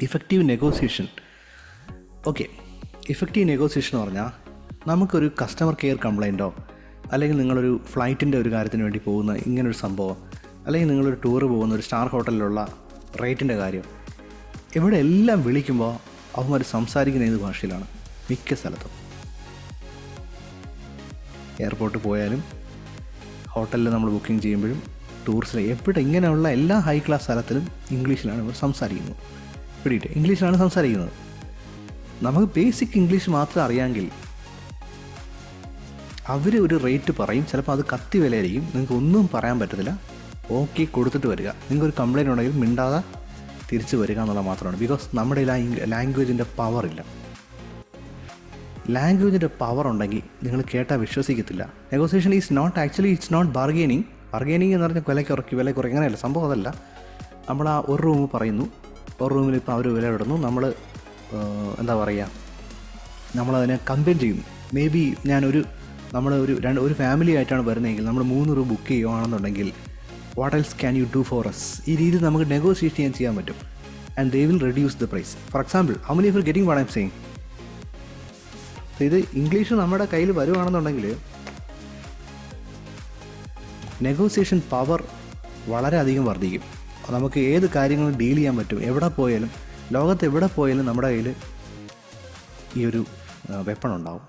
Effective negotiation. Okay, effective negotiation എന്ന് പറഞ്ഞാൽ നമുക്കൊരു കസ്റ്റമർ കെയർ കംപ്ലയിൻറ്റോ അല്ലെങ്കിൽ നിങ്ങളൊരു ഫ്ലൈറ്റിൻ്റെ ഒരു കാര്യത്തിന് വേണ്ടി പോകുന്ന ഇങ്ങനൊരു സംഭവം, അല്ലെങ്കിൽ നിങ്ങളൊരു ടൂറ് പോകുന്ന ഒരു സ്റ്റാർ ഹോട്ടലിലുള്ള റേറ്റിൻ്റെ കാര്യം, ഇവിടെ എല്ലാം വിളിക്കുമ്പോൾ അവന്മാർ സംസാരിക്കുന്ന ഏത് ഭാഷയിലാണ്? മിക്ക സ്ഥലത്തും എയർപോർട്ടിൽ പോയാലും ഹോട്ടലിൽ നമ്മൾ ബുക്കിംഗ് ചെയ്യുമ്പോഴും ടൂറിസ്റ്റ് എവിടെ ഇങ്ങനെയുള്ള എല്ലാ ഹൈ ക്ലാസ് സ്ഥലത്തിലും ഇംഗ്ലീഷിലാണ് ഇവർ സംസാരിക്കുന്നത്. പിടിയിട്ട് ഇംഗ്ലീഷിലാണ് സംസാരിക്കുന്നത്. നമുക്ക് ബേസിക് ഇംഗ്ലീഷ് മാത്രം അറിയാമെങ്കിൽ അവർ ഒരു റേറ്റ് പറയും, ചിലപ്പോൾ അത് കത്തി വിലയായിരിക്കും, നിങ്ങൾക്ക് ഒന്നും പറയാൻ പറ്റത്തില്ല. ഓക്കെ കൊടുത്തിട്ട് വരിക. നിങ്ങൾക്കൊരു കംപ്ലയിൻ്റ് ഉണ്ടെങ്കിൽ മിണ്ടാതെ തിരിച്ച് വരിക എന്നുള്ളത് മാത്രമാണ്. ബിക്കോസ് നമ്മുടെ ലാംഗ്വേജിൻ്റെ പവറില്ല. ലാംഗ്വേജിൻ്റെ പവർ ഉണ്ടെങ്കിൽ നിങ്ങൾ കേട്ടാൽ വിശ്വസിക്കത്തില്ല. Negotiation is not actually it's not bargaining. Bargaining എന്ന് പറഞ്ഞാൽ വില കുറയ്ക്കും അങ്ങനെയല്ല സംഭവം. അതല്ല, നമ്മൾ ആ ഒരു റൂം പറയുന്നു, ഒരു റൂമിൽ ഇപ്പോൾ അവർ വില ഇടുന്നു, നമ്മൾ എന്താ പറയുക, നമ്മളതിനെ കമ്പയർ ചെയ്യുന്നു. മേ ബി നമ്മൾ ഒരു ഫാമിലി ആയിട്ടാണ് വരുന്നതെങ്കിൽ നമ്മൾ 3 റൂം ബുക്ക് ചെയ്യുകയാണെന്നുണ്ടെങ്കിൽ what else can you do for us? ഈ രീതിയിൽ നമുക്ക് നെഗോസിയേറ്റ് ചെയ്യാൻ പറ്റും. And they will reduce the price. For example, how many of you getting what I am saying? ഇത് ഇംഗ്ലീഷ് നമ്മുടെ കയ്യിൽ വരുവാണെന്നുണ്ടെങ്കിൽ നെഗോസിയേഷൻ പവർ വളരെയധികം വർദ്ധിക്കും. നമുക്ക് ഏത് കാര്യങ്ങളും ഡീൽ ചെയ്യാൻ പറ്റും. എവിടെ പോയാലും, ലോകത്ത് എവിടെ പോയാലും നമ്മുടെ കയ്യിൽ ഈ ഒരു വെപ്പൺ ഉണ്ടാവും.